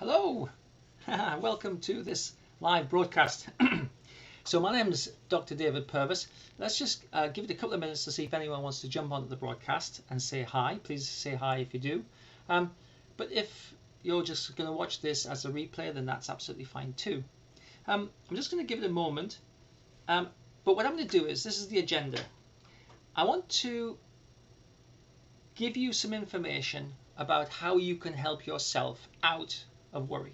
Hello, welcome to this live broadcast. So my name is Dr. David Purvis. Let's just give it a couple of minutes to see if anyone wants to jump onto the broadcast and say hi. Please say hi if you do. But if you're just going to watch this as a replay, then that's absolutely fine too. I'm just going to give it a moment. But what I'm going to do is, this is the agenda. I want to give you some information about how you can help yourself out of worry.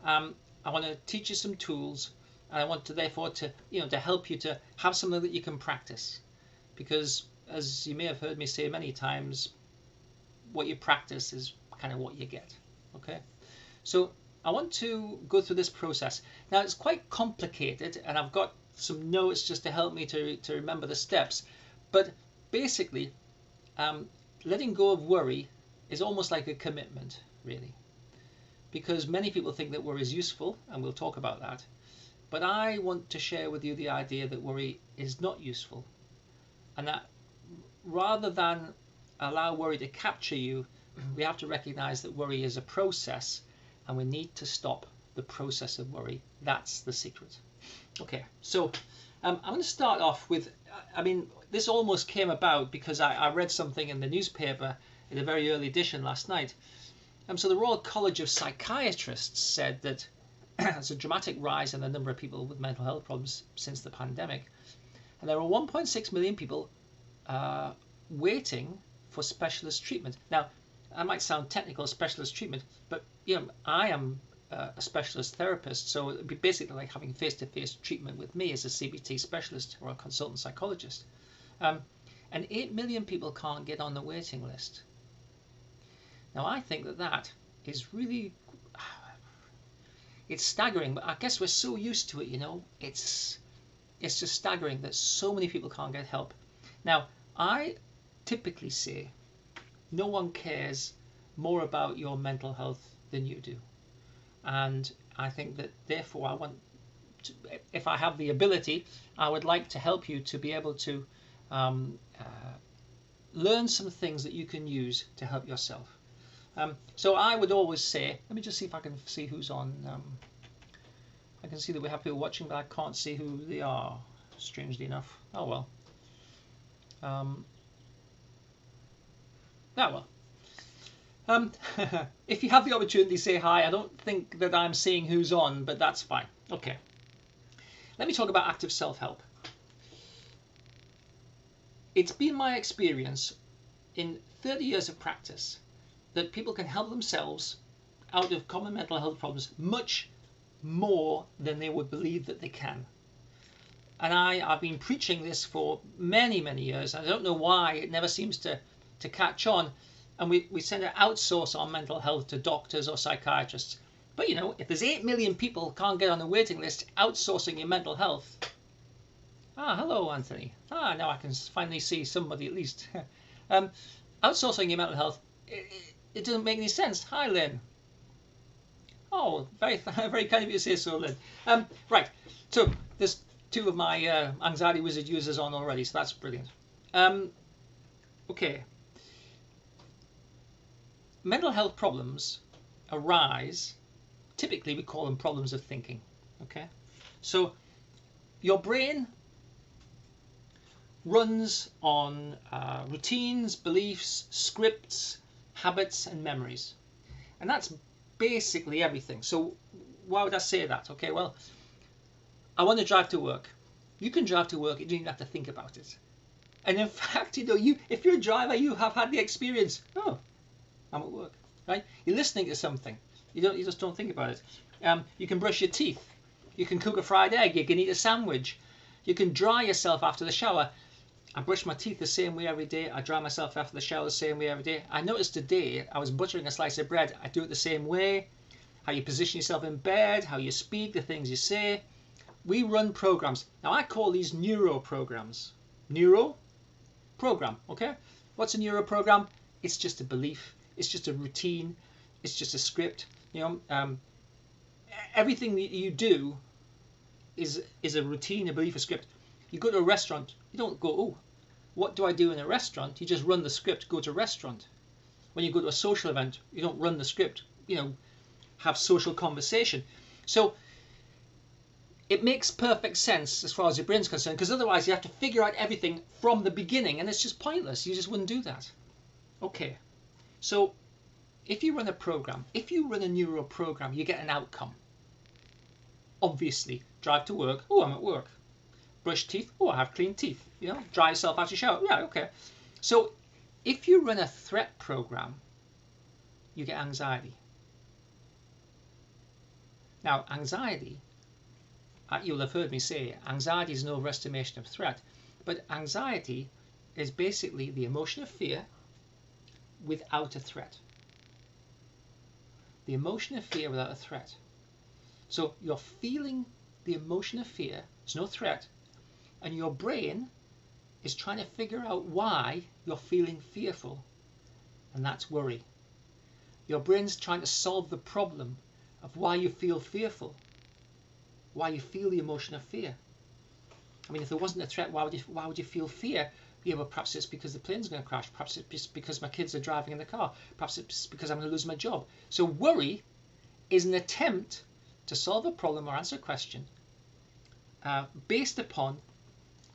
I want to teach you some tools, and I want to therefore to help you to have something that you can practice, because as you may have heard me say many times, what you practice is kind of what you get. Okay, so I want to go through this process. Now it's quite complicated, and I've got some notes just to help me to remember the steps, but basically letting go of worry is almost like a commitment, really, because many people think that worry is useful, and we'll talk about that. But I want to share with you the idea that worry is not useful, and that rather than allow worry to capture you, we have to recognize that worry is a process, and we need to stop the process of worry. That's the secret. Okay, so I'm going to start off with, this almost came about because I read something in the newspaper in a very early edition last night. So the Royal College of Psychiatrists said that there's a dramatic rise in the number of people with mental health problems since the pandemic. And there are 1.6 million people waiting for specialist treatment. Now, that might sound technical, specialist treatment, but I am a specialist therapist, so it would be basically like having face-to-face treatment with me as a CBT specialist or a consultant psychologist. And 8 million people can't get on the waiting list. Now, I think that is really, it's staggering, but I guess we're so used to it, it's just staggering that so many people can't get help. Now, I typically say no one cares more about your mental health than you do. And I think that therefore I want to, if I have the ability, I would like to help you to be able to learn some things that you can use to help yourself. So I would always say, let me just see if I can see who's on. I can see that we have people watching, but I can't see who they are, strangely enough. Oh well. If you have the opportunity, say hi. I don't think that I'm seeing who's on, but that's fine. Okay. Let me talk about active self-help. It's been my experience in 30 years of practice that people can help themselves out of common mental health problems much more than they would believe that they can. And I've been preaching this for many, many years. I don't know why it never seems to catch on. And we tend to outsource our mental health to doctors or psychiatrists. But if there's 8 million people who can't get on the waiting list, outsourcing your mental health. Hello, Anthony. Now I can finally see somebody at least. Outsourcing your mental health, it doesn't make any sense. Hi, Lynn. Oh, very very kind of you to say so, Lynn. Right, so there's 2 of my Anxiety Wizard users on already, so that's brilliant. Okay. Mental health problems arise, typically we call them problems of thinking. Okay, so your brain runs on routines, beliefs, scripts, habits, and memories, and that's basically everything. So why would I say that? Okay, well, I want to drive to work. You can drive to work, you don't even have to think about it. And in fact, if you're a driver, you have had the experience. Oh, I'm at work, right? You're listening to something. You just don't think about it. You can brush your teeth. You can cook a fried egg. You can eat a sandwich. You can dry yourself after the shower. I brush my teeth the same way every day. I dry myself after the shower the same way every day. I noticed today I was buttering a slice of bread. I do it the same way. How you position yourself in bed, how you speak, the things you say. We run programs. Now I call these neuro programs. Neuro program. Okay. What's a neuro program? It's just a belief. It's just a routine. It's just a script. Everything that you do is a routine, a belief, a script. You go to a restaurant. You don't go, oh, what do I do in a restaurant? You just run the script, go to a restaurant. When you go to a social event, you don't run the script, have social conversation. So it makes perfect sense as far as your brain's concerned, because otherwise you have to figure out everything from the beginning, and it's just pointless. You just wouldn't do that. Okay, so if you run a program, if you run a neural program, you get an outcome. Obviously, drive to work. Oh, I'm at work. Brush teeth. Oh, I have clean teeth. Dry yourself after your shower. Yeah, okay. So if you run a threat program, you get anxiety. Now, anxiety, you'll have heard me say, anxiety is an overestimation of threat. But anxiety is basically the emotion of fear without a threat. The emotion of fear without a threat. So you're feeling the emotion of fear, there's no threat, and your brain is trying to figure out why you're feeling fearful, and that's worry. Your brain's trying to solve the problem of why you feel fearful, why you feel the emotion of fear. I mean, if there wasn't a threat, why would you feel fear? Yeah, well, perhaps it's because the plane's going to crash. Perhaps it's because my kids are driving in the car. Perhaps it's because I'm going to lose my job. So worry is an attempt to solve a problem or answer a question based upon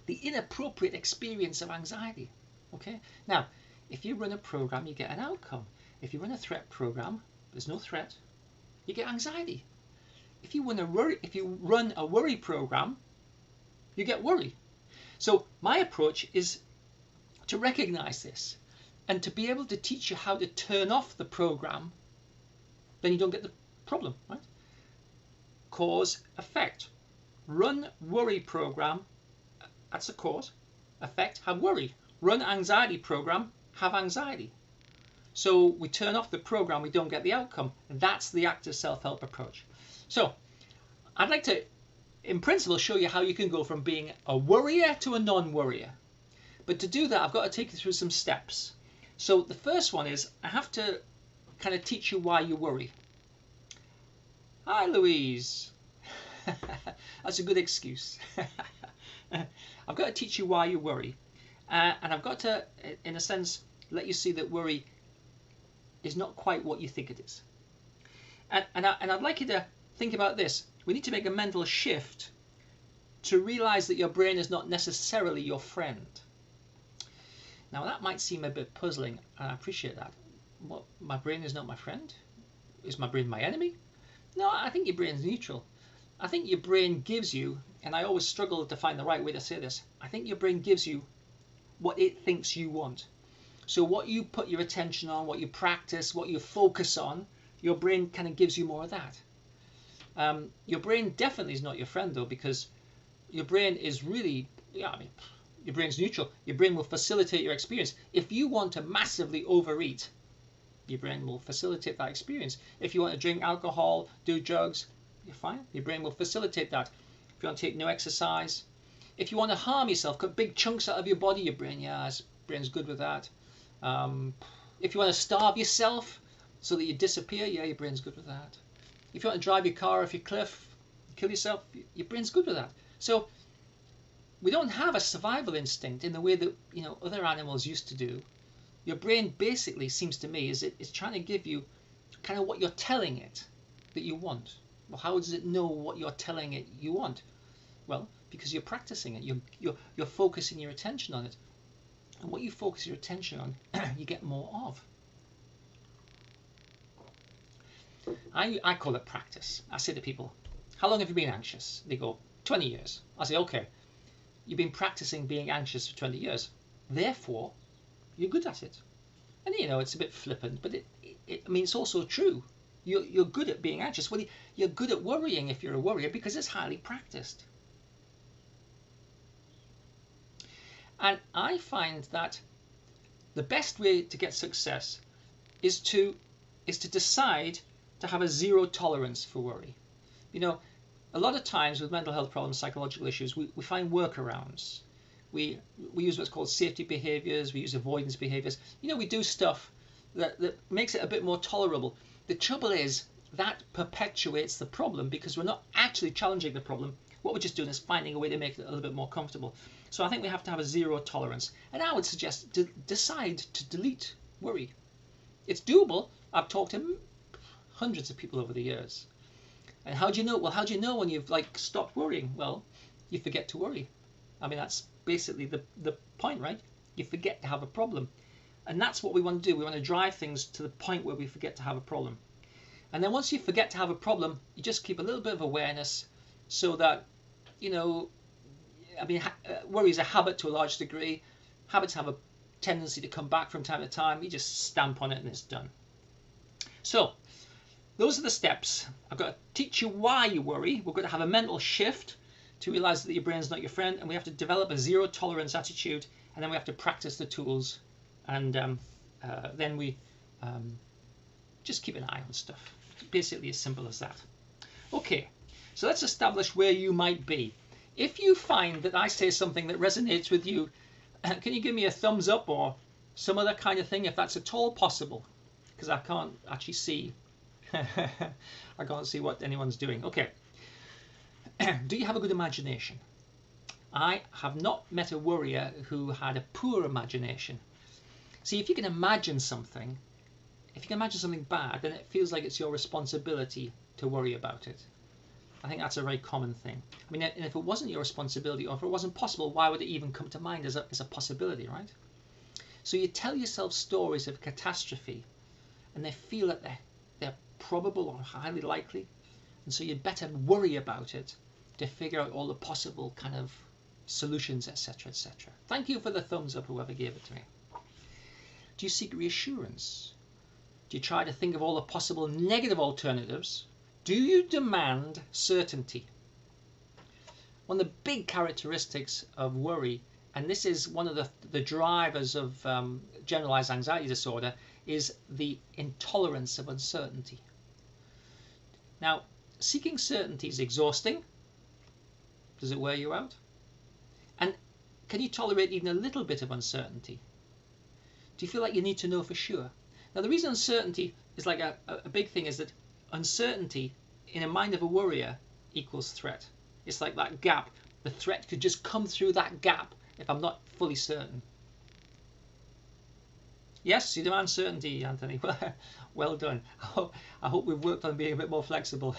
the inappropriate experience of anxiety. Okay. Now, if you run a program, you get an outcome. If you run a threat program, there's no threat, you get anxiety. If you run a worry program, you get worry. So my approach is to recognize this and to be able to teach you how to turn off the program, then you don't get the problem, right? Cause, effect. Run worry program, that's the cause. Effect, have worry. Run anxiety program, have anxiety. So we turn off the program, we don't get the outcome. That's the active self-help approach. So I'd like to, in principle, show you how you can go from being a worrier to a non-worrier. But to do that, I've got to take you through some steps. So the first one is I have to kind of teach you why you worry. Hi, Louise. That's a good excuse. I've got to teach you why you worry. And I've got to, in a sense, let you see that worry is not quite what you think it is. And I'd like you to think about this. We need to make a mental shift to realize that your brain is not necessarily your friend. Now that might seem a bit puzzling, and I appreciate that. What, my brain is not my friend? Is my brain my enemy? No, I think your brain's neutral. I think your brain gives you, and I always struggle to find the right way to say this, I think your brain gives you what it thinks you want. So what you put your attention on, what you practice, what you focus on, your brain kind of gives you more of that. Your brain definitely is not your friend though, because your brain is really, your brain's neutral. Your brain will facilitate your experience. If you want to massively overeat, your brain will facilitate that experience. If you want to drink alcohol, do drugs, you're fine. Your brain will facilitate that. If you want to take no exercise, if you want to harm yourself, cut big chunks out of your body, your brain's good with that. If you want to starve yourself so that you disappear, your brain's good with that. If you want to drive your car off your cliff, kill yourself, your brain's good with that. So we don't have a survival instinct in the way that other animals used to do. Your brain basically seems to me is trying to give you kind of what you're telling it that you want. Well, how does it know what you're telling it you want? Well, because you're practicing it. You're focusing your attention on it. And what you focus your attention on, you get more of. I call it practice. I say to people, how long have you been anxious? They go, 20 years. I say, okay, you've been practicing being anxious for 20 years. Therefore, you're good at it. And it's a bit flippant, but it's also true. You're good at being anxious. Well, you're good at worrying if you're a worrier because it's highly practiced. And I find that the best way to get success is to decide to have a zero tolerance for worry. A lot of times with mental health problems, psychological issues, we find workarounds. We use what's called safety behaviors. We use avoidance behaviors. We do stuff that makes it a bit more tolerable. The trouble is that perpetuates the problem because we're not actually challenging the problem. What we're just doing is finding a way to make it a little bit more comfortable. So I think we have to have a zero tolerance. And I would suggest decide to delete worry. It's doable. I've talked to hundreds of people over the years. And how do you know? Well, how do you know when you've like stopped worrying? Well, you forget to worry. I mean, that's basically the point, right? You forget to have a problem. And that's what we want to do. We want to drive things to the point where we forget to have a problem. And then once you forget to have a problem, you just keep a little bit of awareness so that, you know, I mean, worry is a habit to a large degree. Habits have a tendency to come back from time to time. You just stamp on it and it's done. So those are the steps. I've got to teach you why you worry. We're going to have a mental shift to realize that your brain's not your friend, and we have to develop a zero tolerance attitude, and then we have to practice the tools, and then we just keep an eye on stuff. It's basically as simple as that. Okay, so let's establish where you might be. If you find that I say something that resonates with you, can you give me a thumbs up or some other kind of thing if that's at all possible? Because I can't actually see. I can't see what anyone's doing. Okay. Do you have a good imagination? I have not met a worrier who had a poor imagination. See, if you can imagine something, if you can imagine something bad, then it feels like it's your responsibility to worry about it. I think that's a very common thing. I mean, and if it wasn't your responsibility, or if it wasn't possible, why would it even come to mind as a possibility, right? So you tell yourself stories of catastrophe, and they feel that they're probable or highly likely, and so you'd better worry about it to figure out all the possible kind of solutions, etc., etc. Thank you for the thumbs up, whoever gave it to me. Do you seek reassurance? Do you try to think of all the possible negative alternatives? Do you demand certainty? One of the big characteristics of worry, and this is one of the drivers of generalized anxiety disorder, is the intolerance of uncertainty. Now, seeking certainty is exhausting. Does it wear you out? And can you tolerate even a little bit of uncertainty? Do you feel like you need to know for sure? Now, the reason uncertainty is like a big thing is that uncertainty in a mind of a worrier equals threat. It's like that gap. The threat could just come through that gap if I'm not fully certain. Yes, you demand certainty, Anthony. Well done. I hope we've worked on being a bit more flexible.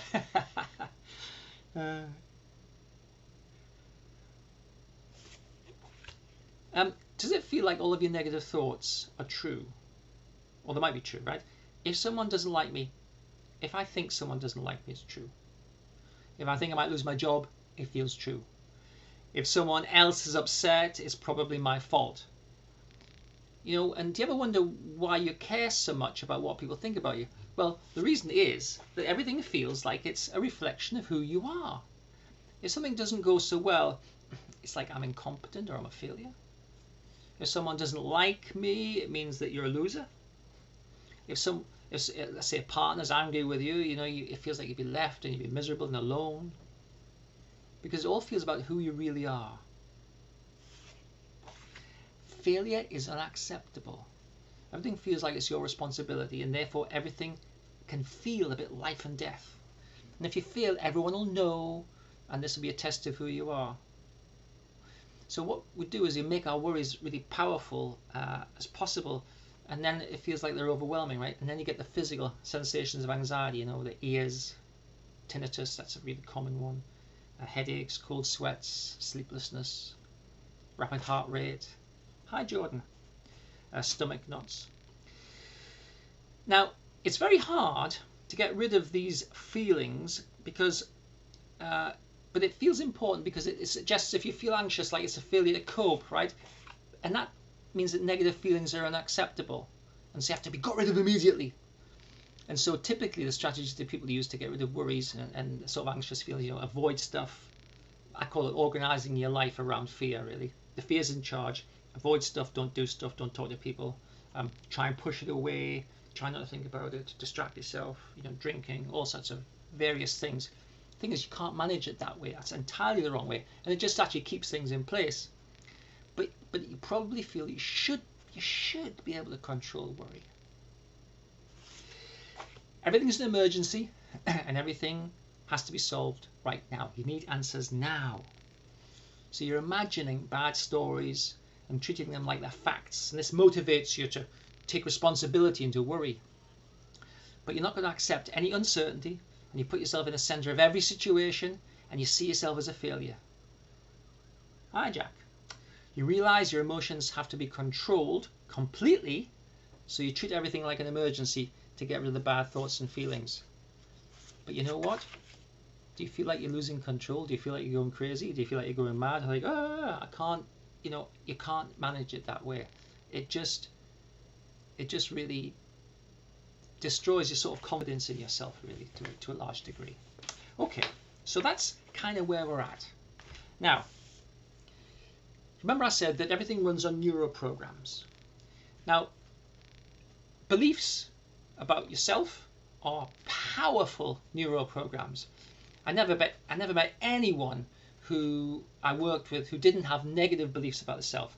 Does it feel like all of your negative thoughts are true? Or they might be true, right? If someone doesn't like me, if I think someone doesn't like me, it's true. If I think I might lose my job, it feels true. If someone else is upset, it's probably my fault. You know, and do you ever wonder why you care so much about what people think about you? Well, the reason is that everything feels like it's a reflection of who you are. If something doesn't go so well, it's like I'm incompetent or I'm a failure. If someone doesn't like me, it means that you're a loser. If let's say a partner's angry with you, you know, it feels like you'd be left and you'd be miserable and alone. Because it all feels about who you really are. Failure is unacceptable. Everything feels like it's your responsibility, and therefore everything can feel a bit life and death. And if you fail, everyone will know, and this will be a test of who you are. So what we do is we make our worries really powerful as possible, and then it feels like they're overwhelming, right? And then you get the physical sensations of anxiety, you know, the ears, tinnitus, that's a really common one, headaches, cold sweats, sleeplessness, rapid heart rate. Hi, Jordan. Stomach knots. Now, it's very hard to get rid of these feelings because, but it feels important because it suggests if you feel anxious, like it's a failure to cope, right? And that means that negative feelings are unacceptable, and so you have to be got rid of immediately. And so typically the strategies that people use to get rid of worries and sort of anxious feelings, you know, avoid stuff. I call it organizing your life around fear, really. The fear's in charge. Avoid stuff, don't do stuff, don't talk to people. Try and push it away. Try not to think about it. Distract yourself. You know, drinking, all sorts of various things. The thing is, you can't manage it that way. That's entirely the wrong way, and it just actually keeps things in place. But you probably feel you should be able to control worry. Everything's an emergency, and everything has to be solved right now. You need answers now. So you're imagining bad stories and treating them like they're facts, and this motivates you to take responsibility and to worry. but you're not going to accept any uncertainty, and you put yourself in the center of every situation, and you see yourself as a failure. Hijack. You realize your emotions have to be controlled completely, so you treat everything like an emergency to get rid of the bad thoughts and feelings. But you know what? Do you feel like you're losing control? Do you feel like you're going crazy? Do you feel like you're going mad? Like, I can't, you can't manage it that way. It just really destroys your sort of confidence in yourself, really, to a large degree. Okay, so that's kind of where we're at. Now, remember I said that everything runs on neuroprograms. Now, beliefs about yourself are powerful neuroprograms. I never met anyone who I worked with who didn't have negative beliefs about the self.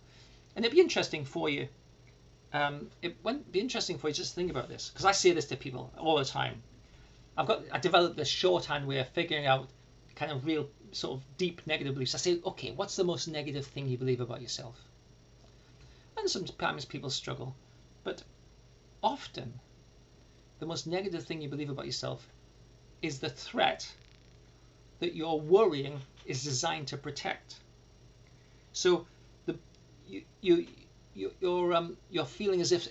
And it'd be interesting for you. It wouldn't be interesting for you just to think about this, because I say this to people all the time. I developed this shorthand way of figuring out kind of real sort of deep negative beliefs. I say, okay, what's the most negative thing you believe about yourself? And sometimes people struggle, but often the most negative thing you believe about yourself is the threat that your worrying is designed to protect. So you're feeling as if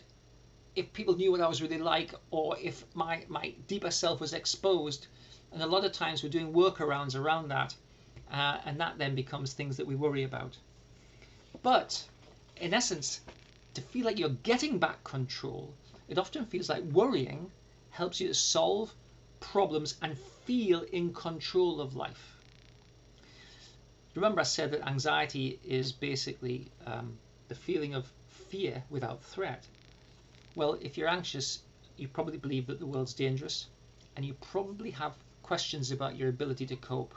people knew what I was really like, or if my deeper self was exposed, and a lot of times we're doing workarounds around that, and that then becomes things that we worry about. But in essence, to feel like you're getting back control, it often feels like worrying helps you to solve problems and feel in control of life. Remember I said that anxiety is basically the feeling of fear without threat. Well, if you're anxious, you probably believe that the world's dangerous, and you probably have questions about your ability to cope.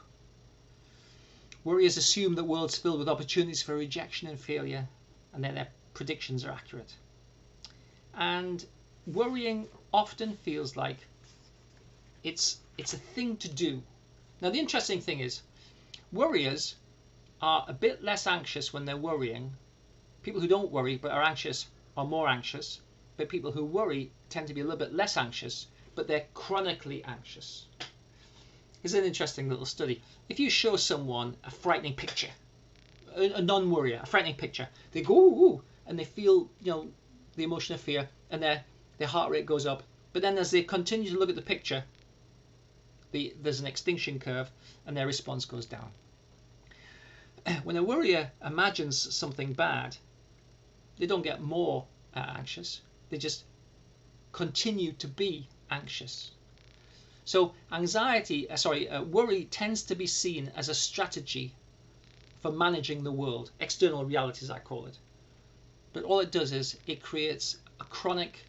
Worriers assume that the world's filled with opportunities for rejection and failure, and then their predictions are accurate. And worrying often feels like it's a thing to do. Now, the interesting thing is, worriers are a bit less anxious when they're worrying. People who don't worry but are anxious are more anxious, but people who worry tend to be a little bit less anxious, but they're chronically anxious. Here's an interesting little study. If you show someone a frightening picture, a non-worrier, a frightening picture, they go, ooh, and they feel, the emotion of fear, and their heart rate goes up. But then as they continue to look at the picture, there's an extinction curve, and their response goes down. When a worrier imagines something bad, they don't get more anxious. They just continue to be anxious. So worry tends to be seen as a strategy for managing the world, external realities I call it. But all it does is it creates a chronic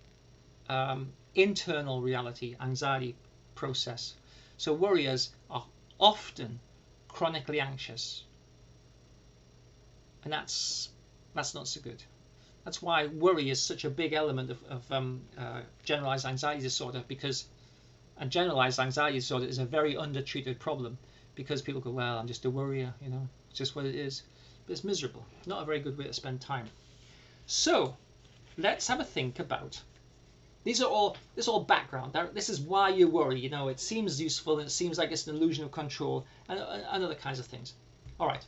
internal reality, anxiety process. So worriers are often chronically anxious, and that's not so good. That's why worry is such a big element of generalized anxiety disorder, and generalized anxiety disorder is a very undertreated problem, because people go, well, I'm just a worrier, it's just what it is. But it's miserable. Not a very good way to spend time. So let's have a think about, this is all background. This is why you worry. It seems useful, and it seems like it's an illusion of control, and other kinds of things. All right.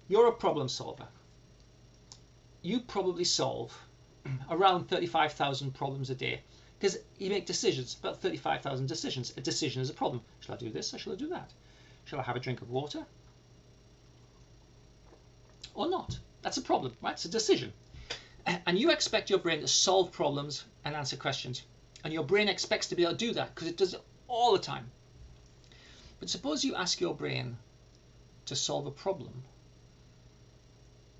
You're a problem solver. You probably solve around 35,000 problems a day, because you make decisions, about 35,000 decisions. A decision is a problem. Shall I do this or shall I do that? Shall I have a drink of water or not? That's a problem, right? It's a decision. And you expect your brain to solve problems and answer questions. And your brain expects to be able to do that because it does it all the time. But suppose you ask your brain to solve a problem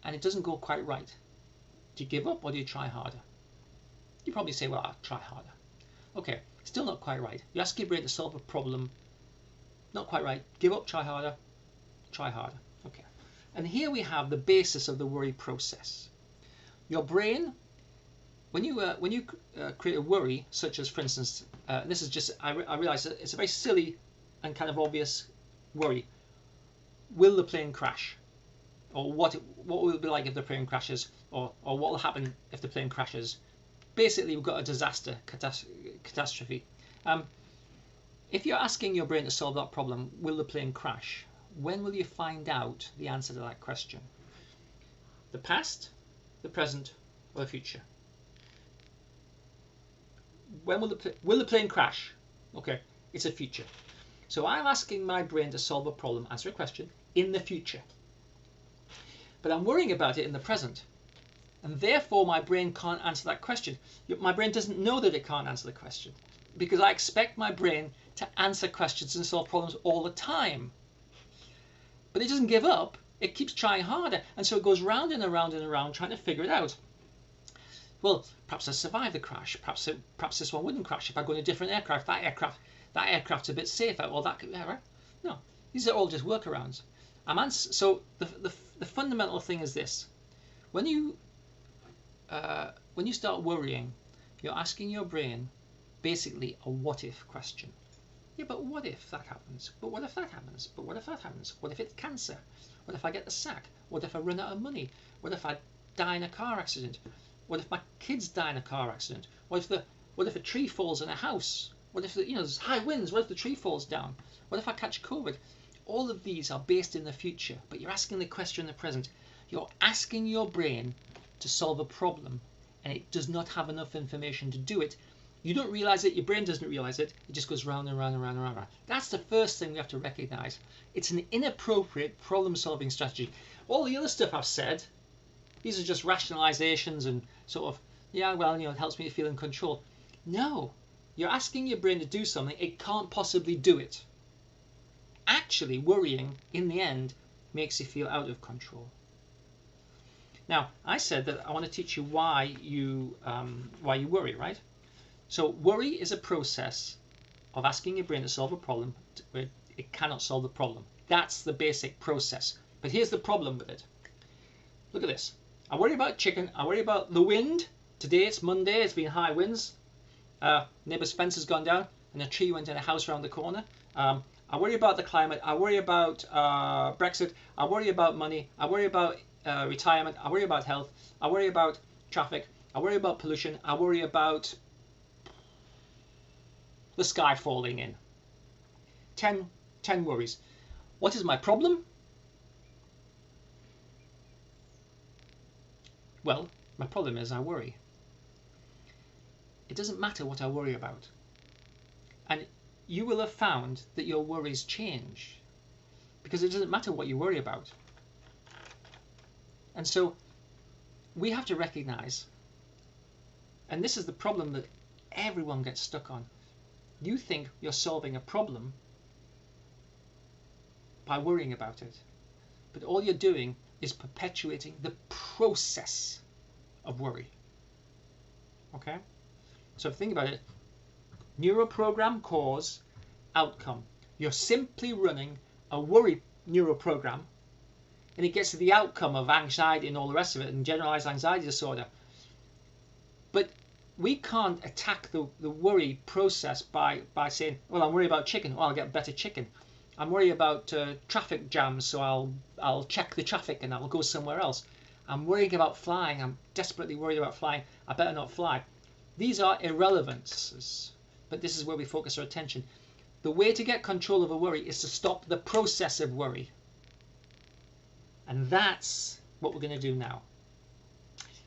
and it doesn't go quite right. Do you give up or do you try harder? You probably say, well, I'll try harder. Okay, still not quite right. You ask your brain to solve a problem, not quite right. Give up, try harder, try harder. Okay. And here we have the basis of the worry process. Your brain, when you create a worry, such as, for instance, this is just, I realize it's a very silly and kind of obvious worry. Will the plane crash? Or what will it be like if the plane crashes? Or what will happen if the plane crashes? basically we've got a disaster, catastrophe. If you're asking your brain to solve that problem, will the plane crash? When will you find out the answer to that question? The past, the present, or the future? When will the plane crash? Okay, it's a future. So I'm asking my brain to solve a problem, answer a question, in the future. But I'm worrying about it in the present. And therefore my brain can't answer that question. My brain doesn't know that it can't answer the question, because I expect my brain to answer questions and solve problems all the time. But it doesn't give up. It keeps trying harder. And so it goes round and around and around trying to figure it out. Well, perhaps I survived the crash. Perhaps this one wouldn't crash if I go in a different aircraft. That aircraft's a bit safer. Or that could, right? No, these are all just workarounds. So the fundamental thing is this: when you start worrying, you're asking your brain basically a what if question. Yeah, but what if that happens? But what if that happens? But what if that happens? What if it's cancer? What if I get the sack? What if I run out of money? What if I die in a car accident? What if my kids die in a car accident? What if a tree falls in a house? What if there's high winds? What if the tree falls down? What if I catch COVID? All of these are based in the future, but you're asking the question in the present. You're asking your brain to solve a problem, and it does not have enough information to do it. You don't realize it, your brain doesn't realize it, it just goes round and round and round and round. That's the first thing we have to recognize. It's an inappropriate problem-solving strategy. All the other stuff I've said, these are just rationalizations and sort of, yeah, well, it helps me to feel in control. No, you're asking your brain to do something, it can't possibly do it. Actually, worrying, in the end, makes you feel out of control. Now, I said that I want to teach you why you worry, right? So worry is a process of asking your brain to solve a problem where it cannot solve the problem. That's the basic process. But here's the problem with it. Look at this. I worry about chicken. I worry about the wind. Today it's Monday. It's been high winds. Neighbour's fence has gone down and a tree went in a house around the corner. I worry about the climate. I worry about Brexit. I worry about money. I worry about retirement. I worry about health. I worry about traffic. I worry about pollution. I worry about the sky falling in. 10 worries. What is my problem? Well, my problem is I worry. It doesn't matter what I worry about. And you will have found that your worries change because it doesn't matter what you worry about. And so we have to recognize, and this is the problem that everyone gets stuck on. You think you're solving a problem by worrying about it, but all you're doing is perpetuating the process of worry. Okay? So think about it. Neuroprogram, cause, outcome. You're simply running a worry neuroprogram, and it gets to the outcome of anxiety and all the rest of it, and generalized anxiety disorder. But we can't attack the worry process by saying, well, I'm worried about chicken, well, I'll get better chicken. I'm worried about traffic jams, so I'll check the traffic and I'll go somewhere else. I'm worrying about flying, I'm desperately worried about flying, I better not fly. These are irrelevances, but this is where we focus our attention. The way to get control of a worry is to stop the process of worry. And that's what we're going to do now.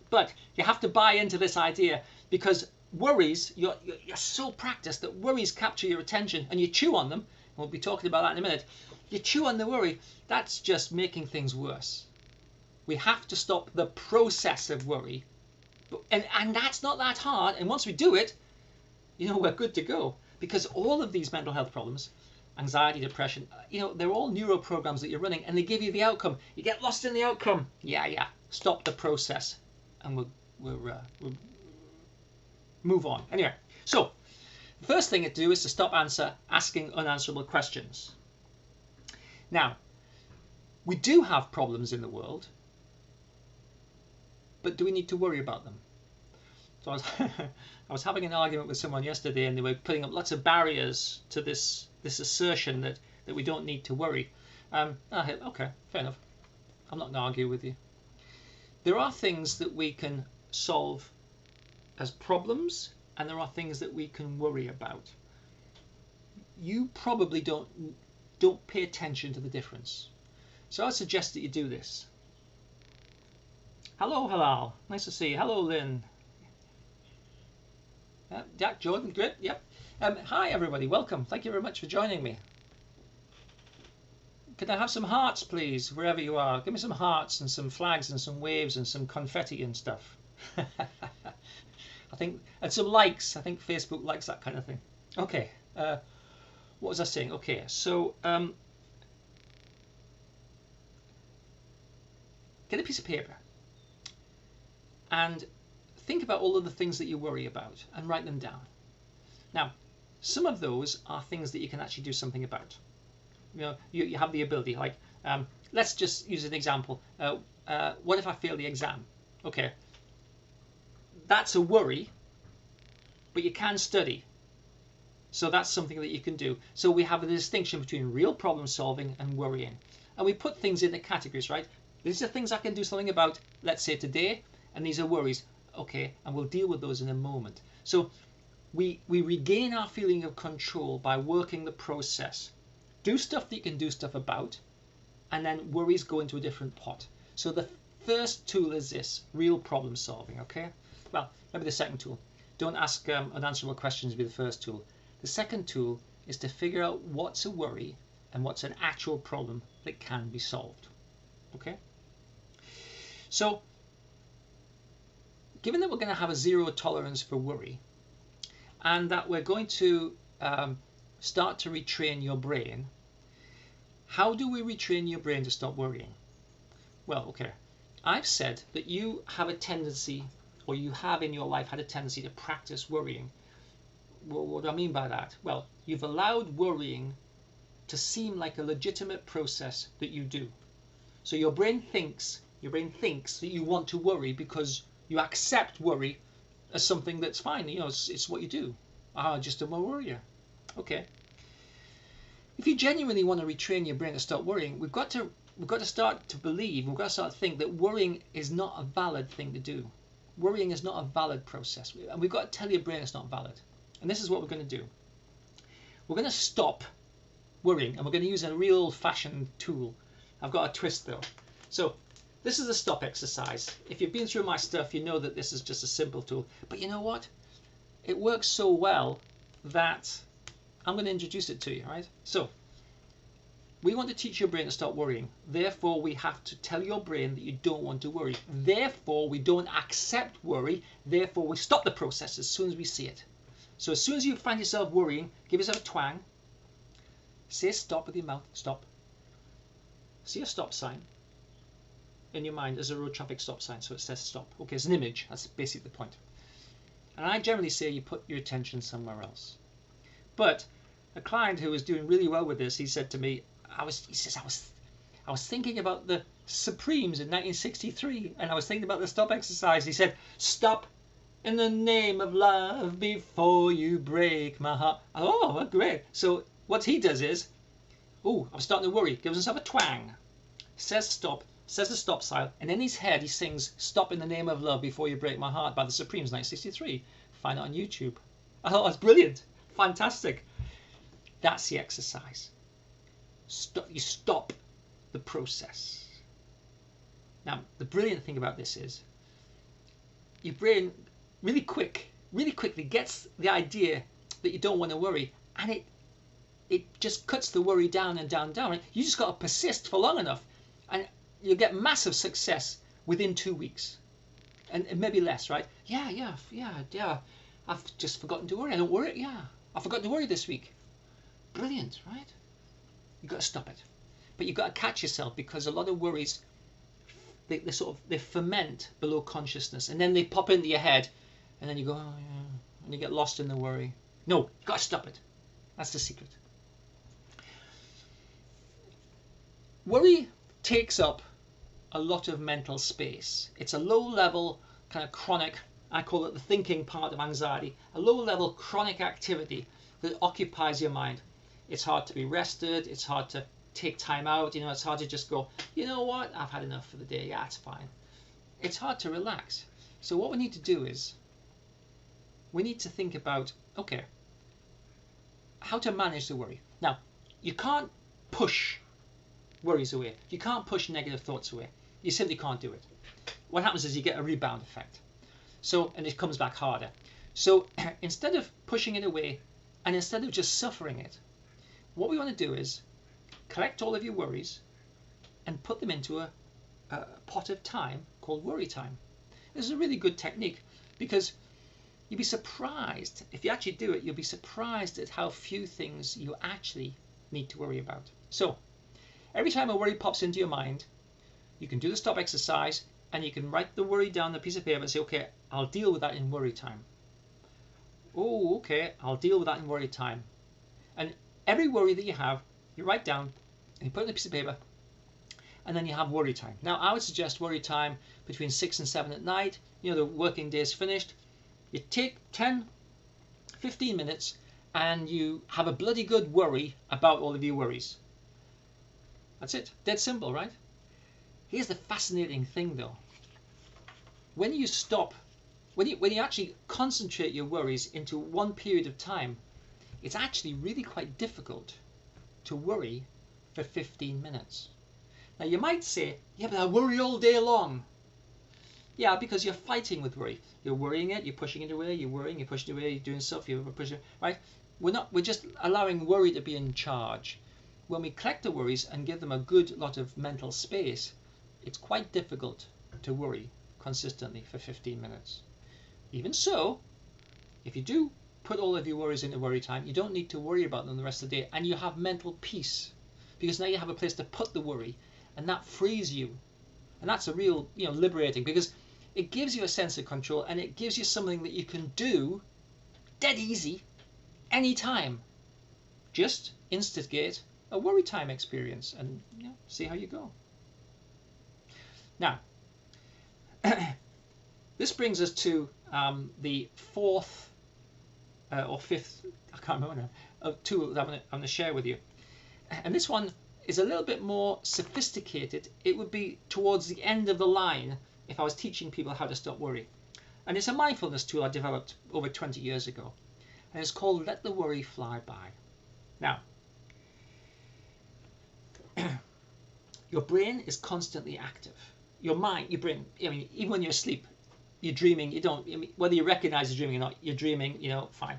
But you have to buy into this idea, because worries, you're so practiced that worries capture your attention and you chew on them. We'll be talking about that in a minute. You chew on the worry, that's just making things worse. We have to stop the process of worry. And that's not that hard. And once we do it, we're good to go. Because all of these mental health problems, anxiety, depression, they're all neuroprograms that you're running, and they give you the outcome. You get lost in the outcome. Yeah. Stop the process, and we'll move on. Anyway, so the first thing to do is to stop asking unanswerable questions. Now, we do have problems in the world, but do we need to worry about them? So I was having an argument with someone yesterday, and they were putting up lots of barriers to this assertion that we don't need to worry. Okay, fair enough. I'm not going to argue with you. There are things that we can solve as problems and there are things that we can worry about. You probably don't pay attention to the difference. So I suggest that you do this. Hello, Halal. Nice to see you. Hello, Lynn. Jack, Jordan, great. Yep. Hi, everybody. Welcome. Thank you very much for joining me. Can I have some hearts, please, wherever you are? Give me some hearts and some flags and some waves and some confetti and stuff. I think, and some likes. I think Facebook likes that kind of thing. Okay. What was I saying? Okay, so get a piece of paper and think about all of the things that you worry about and write them down. Now, some of those are things that you can actually do something about. You know, you have the ability. Like, let's just use an example. What if I fail the exam? Okay, that's a worry, but you can study. So that's something that you can do. So we have a distinction between real problem solving and worrying. And we put things into categories, right? These are things I can do something about, let's say today, and these are worries. Okay, and we'll deal with those in a moment. So we regain our feeling of control by working the process. Do stuff that you can do stuff about, and then worries go into a different pot. So the first tool is this, real problem solving, okay? Well, maybe the second tool. Don't ask unanswerable questions be the first tool. The second tool is to figure out what's a worry and what's an actual problem that can be solved. Okay? So, given that we're going to have a zero tolerance for worry, and that we're going to start to retrain your brain, how do we retrain your brain to stop worrying? Well, okay. I've said that you have a tendency, or you have in your life had a tendency to practice worrying. What do I mean by that? Well, you've allowed worrying to seem like a legitimate process that you do. So your brain thinks that you want to worry because you accept worry as something that's fine. You know, it's what you do. Just a worrier. Okay. If you genuinely want to retrain your brain to stop worrying, we've got to start to believe, we've got to start to think that worrying is not a valid thing to do. Worrying is not a valid process, and we've got to tell your brain it's not valid. And this is what we're going to do. We're going to stop worrying, and we're going to use a real old-fashioned tool. I've got a twist though. So this is a stop exercise. If you've been through my stuff, you know that this is just a simple tool. But you know what? It works so well that I'm going to introduce it to you, right? So we want to teach your brain to stop worrying. Therefore, we have to tell your brain that you don't want to worry. Therefore, we don't accept worry. Therefore, we stop the process as soon as we see it. So as soon as you find yourself worrying, give yourself a twang. Say stop with your mouth. Stop. See a stop sign in your mind as a road traffic stop sign, so it says stop. Okay, it's an image. That's basically the point. And I generally say you put your attention somewhere else. But a client who was doing really well with this, he said to me, I was thinking about the Supremes in 1963, and I was thinking about the stop exercise. He said, stop in the name of love before you break my heart. Oh, great. So what he does is, I'm starting to worry. Gives himself a twang. Says stop. Says the stop sign. And in his head he sings Stop in the Name of Love Before You Break My Heart by the Supremes 1963. Find it on YouTube. Oh, it's brilliant. Fantastic. That's the exercise. You stop the process. Now, the brilliant thing about this is your brain really quickly gets the idea that you don't want to worry, and it just cuts the worry down and down and down. You just got to persist for long enough, and you'll get massive success within 2 weeks, and maybe less, right? Yeah. I've just forgotten to worry. I don't worry. Yeah, I forgot to worry this week. Brilliant, right? You've got to stop it, but you've got to catch yourself, because a lot of worries they ferment below consciousness, and then they pop into your head, and then you go, oh yeah, and you get lost in the worry. No, you've got to stop it. That's the secret. Worry takes up a lot of mental space. It's a low-level, kind of chronic, I call it the thinking part of anxiety, a low-level chronic activity that occupies your mind. It's hard to be rested, it's hard to take time out, it's hard to just go, you know what, I've had enough for the day, yeah, it's fine. It's hard to relax. So what we need to do is we need to think about, okay, how to manage the worry. Now, you can't push worries away. You can't push negative thoughts away. You simply can't do it. What happens is you get a rebound effect. So, and it comes back harder. So instead of pushing it away and instead of just suffering it, what we want to do is collect all of your worries and put them into a pot of time called worry time. This is a really good technique because you'll be surprised, if you actually do it, you'll be surprised at how few things you actually need to worry about. So every time a worry pops into your mind, you can do the stop exercise and you can write the worry down on a piece of paper and say, okay, I'll deal with that in worry time. Oh, okay, I'll deal with that in worry time. And every worry that you have, you write down and you put it on a piece of paper, and then you have worry time. Now, I would suggest worry time between 6 and 7 at night. You know, the working day is finished. You take 10, 15 minutes and you have a bloody good worry about all of your worries. That's it. Dead simple, right? Here's the fascinating thing though. When you stop, when you actually concentrate your worries into one period of time, it's actually really quite difficult to worry for 15 minutes. Now you might say, yeah, but I worry all day long. Yeah, because you're fighting with worry. You're worrying it, you're pushing it away, you're worrying, you're pushing it away, you're doing stuff, you're pushing it, right? We're just allowing worry to be in charge. When we collect the worries and give them a good lot of mental space, it's quite difficult to worry consistently for 15 minutes. Even so, if you do put all of your worries into worry time, you don't need to worry about them the rest of the day, and you have mental peace because now you have a place to put the worry, and that frees you. And that's a real, liberating, because it gives you a sense of control and it gives you something that you can do dead easy anytime. Just instigate a worry time experience and see how you go. Now, this brings us to the fourth or fifth, I can't remember now, of tool that I'm going to share with you. And this one is a little bit more sophisticated. It would be towards the end of the line if I was teaching people how to stop worry. And it's a mindfulness tool I developed over 20 years ago. And it's called Let the Worry Fly By. Now, your brain is constantly active. Your mind, your brain, even when you're asleep, you're dreaming, whether you recognize you're dreaming or not, you're dreaming, fine.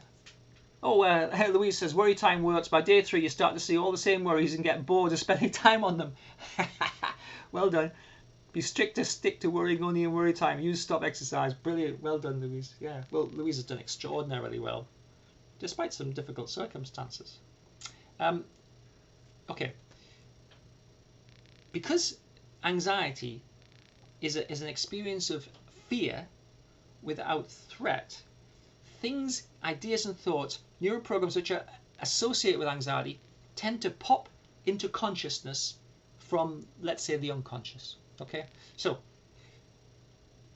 Oh, hey, Louise says, worry time works. By day 3, you start to see all the same worries and get bored of spending time on them. Well done. Be strict to stick to worrying only in worry time. Use stop exercise. Brilliant. Well done, Louise. Yeah, well, Louise has done extraordinarily well, despite some difficult circumstances. Okay. Because anxiety is an experience of fear without threat, things, ideas and thoughts, neuroprograms which are associated with anxiety tend to pop into consciousness from, let's say, the unconscious. Okay, so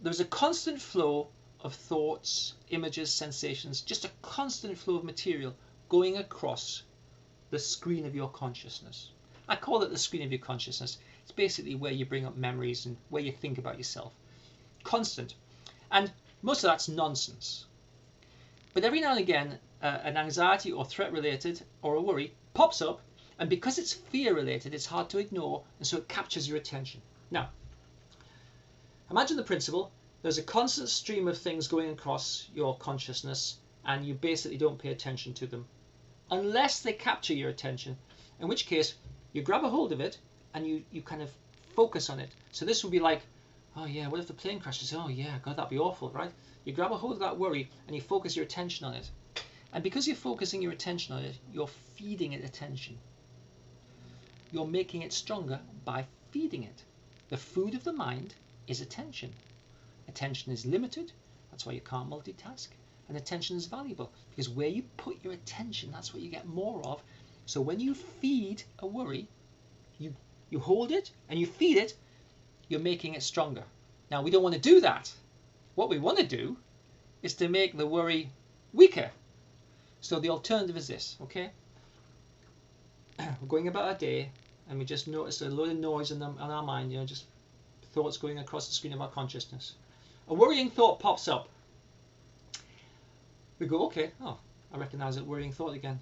there's a constant flow of thoughts, images, sensations, just a constant flow of material going across the screen of your consciousness. I call it the screen of your consciousness. It's basically where you bring up memories and where you think about yourself. Constant. And most of that's nonsense. But every now and again, an anxiety or threat related or a worry pops up, and because it's fear related, it's hard to ignore, and so it captures your attention. Now, imagine the principle. There's a constant stream of things going across your consciousness, and you basically don't pay attention to them unless they capture your attention, in which case you grab a hold of it and you kind of focus on it. So this would be like, oh yeah, what if the plane crashes? Oh yeah, God, that'd be awful, right? You grab a hold of that worry and you focus your attention on it. And because you're focusing your attention on it, you're feeding it attention. You're making it stronger by feeding it. The food of the mind is attention. Attention is limited, that's why you can't multitask. And attention is valuable, because where you put your attention, that's what you get more of. So when you feed a worry, you hold it and you feed it, you're making it stronger. Now, we don't want to do that. What we want to do is to make the worry weaker. So the alternative is this, okay? We're going about our day and we just notice a load of noise on our mind, just thoughts going across the screen of our consciousness. A worrying thought pops up. we go, okay, oh, I recognize that worrying thought again.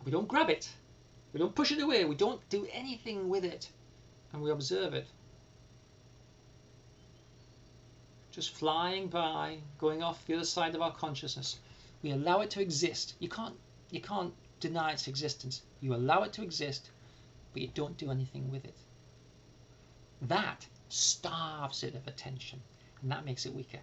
We don't grab it. We don't push it away. We don't do anything with it. And we observe it. Just flying by, going off the other side of our consciousness. We allow it to exist. You can't deny its existence. You allow it to exist, but you don't do anything with it. That starves it of attention, and that makes it weaker.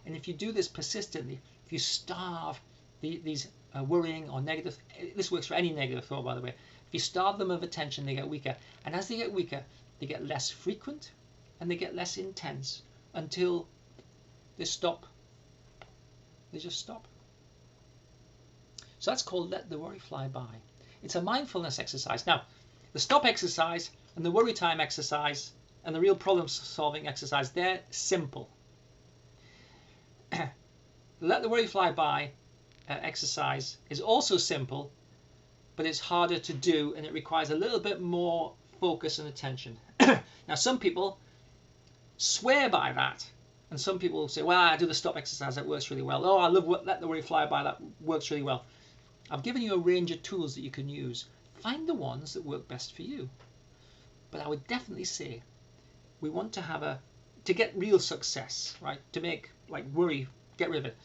And if you do this persistently, if you starve these worrying or negative, this works for any negative thought, by the way. If you starve them of attention, they get weaker. And as they get weaker, they get less frequent and they get less intense until they stop. They just stop. So that's called let the worry fly by. It's a mindfulness exercise. Now, the stop exercise and the worry time exercise and the real problem solving exercise, they're simple. Let the worry fly by exercise is also simple, but it's harder to do and it requires a little bit more focus and attention. Now, some people swear by that, and some people say, well, I do the stop exercise, that works really well. Oh, I love let the worry fly by, that works really well. I've given you a range of tools that you can use. Find the ones that work best for you. But I would definitely say we want to to get real success, right? To make like worry, get rid of it.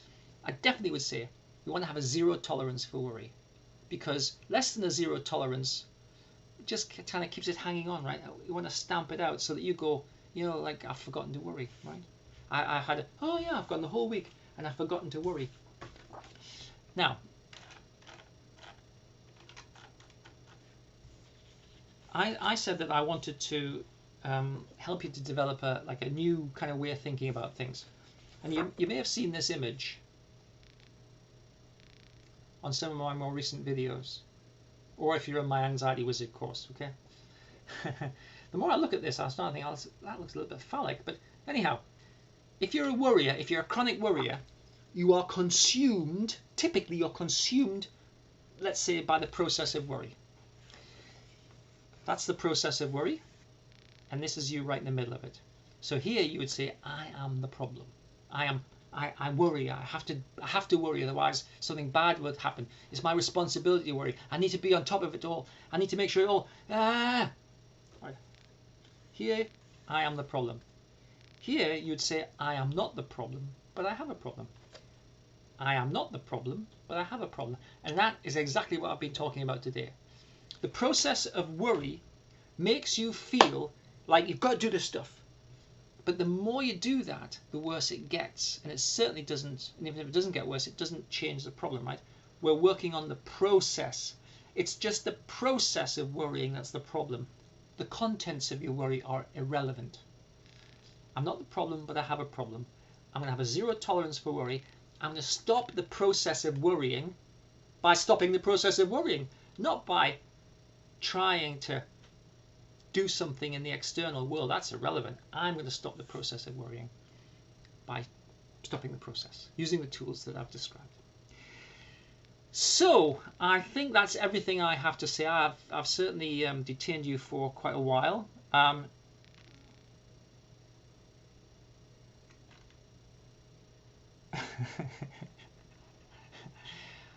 I definitely would say we want to have a zero tolerance for worry, because less than a zero tolerance just kind of keeps it hanging on, right? You want to stamp it out so that you go, you know, like I've forgotten to worry, right? I had, oh yeah, I've gone the whole week and I've forgotten to worry. Now, I said that I wanted to help you to develop a new kind of way of thinking about things. And you may have seen this image on some of my more recent videos, or if you're in my Anxiety Wizard course, okay? The more I look at this, I start thinking, that looks a little bit phallic, but anyhow, if you're a worrier, if you're a chronic worrier, you are consumed, typically you're consumed, let's say, by the process of worry. That's the process of worry, and this is you right in the middle of it. So here you would say, I am the problem. I worry. I have to worry, otherwise something bad would happen. It's my responsibility to worry. I need to be on top of it all. I need to make sure it all. Right. Here, I am the problem. Here, you'd say, I am not the problem, but I have a problem. I am not the problem, but I have a problem. And that is exactly what I've been talking about today. The process of worry makes you feel like you've got to do this stuff. But the more you do that, the worse it gets. And it certainly doesn't, and even if it doesn't get worse, it doesn't change the problem, right? We're working on the process. It's just the process of worrying that's the problem. The contents of your worry are irrelevant. I'm not the problem, but I have a problem. I'm going to have a zero tolerance for worry. I'm going to stop the process of worrying by stopping the process of worrying, not by trying to do something in the external world. That's irrelevant. I'm going to stop the process of worrying by stopping the process, using the tools that I've described. So I think that's everything I have to say. I've certainly detained you for quite a while.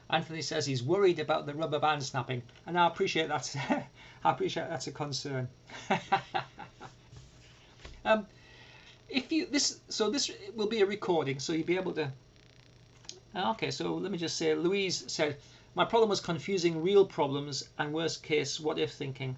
Anthony says he's worried about the rubber band snapping, and I appreciate that. I appreciate that's a concern. This will be a recording, so you'll be able to. Okay, so let me just say, Louise said, my problem was confusing real problems and worst case what if thinking.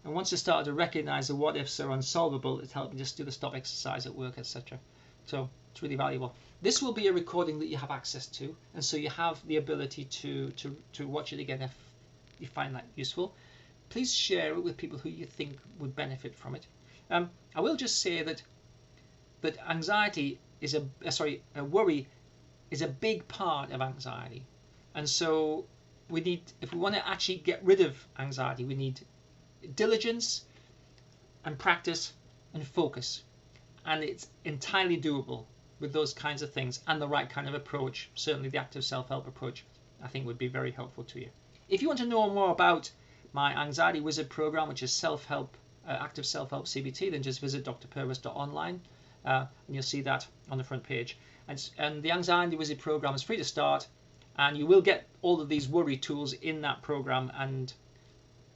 And once I started to recognize the what ifs are unsolvable, it helped me just do the stop exercise at work, etc. So it's really valuable. This will be a recording that you have access to, and so you have the ability to watch it again if you find that useful. Please share it with people who you think would benefit from it. I will just say that anxiety is worry is a big part of anxiety, and so we need, if we want to actually get rid of anxiety, we need diligence and practice and focus, and it's entirely doable with those kinds of things and the right kind of approach. Certainly the active self-help approach, I think, would be very helpful to you. If you want to know more about my Anxiety Wizard program, which is self-help, active self-help CBT, then just visit drpurvis.online. and you'll see that on the front page. And the Anxiety Wizard program is free to start, and you will get all of these worry tools in that program, and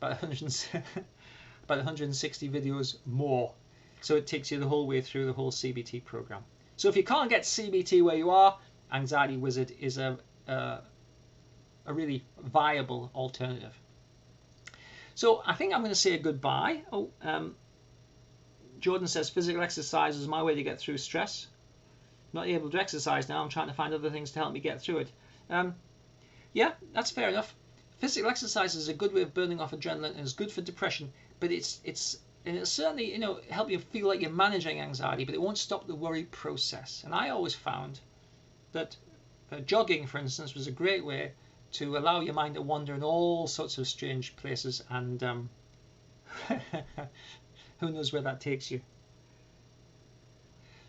about 160 videos more. So it takes you the whole way through the whole CBT program. So if you can't get CBT where you are, Anxiety Wizard is a really viable alternative. So I think I'm going to say goodbye. Jordan says physical exercise is my way to get through stress. Not able to exercise now. I'm trying to find other things to help me get through it. Yeah, that's fair enough. Physical exercise is a good way of burning off adrenaline and is good for depression, but it'll certainly, you know, help you feel like you're managing anxiety, but it won't stop the worry process. And I always found that jogging, for instance, was a great way to allow your mind to wander in all sorts of strange places, and who knows where that takes you.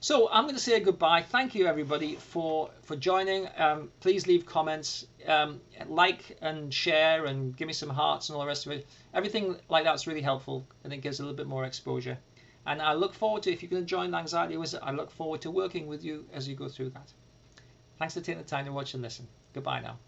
So I'm going to say goodbye. Thank you everybody for joining. Please leave comments, like and share, and give me some hearts and all the rest of it. Everything like that's really helpful, and it gives a little bit more exposure. And I look forward to, if you're going to join the Anxiety Wizard, I look forward to working with you as you go through that. Thanks for taking the time to watch and listen. Goodbye now.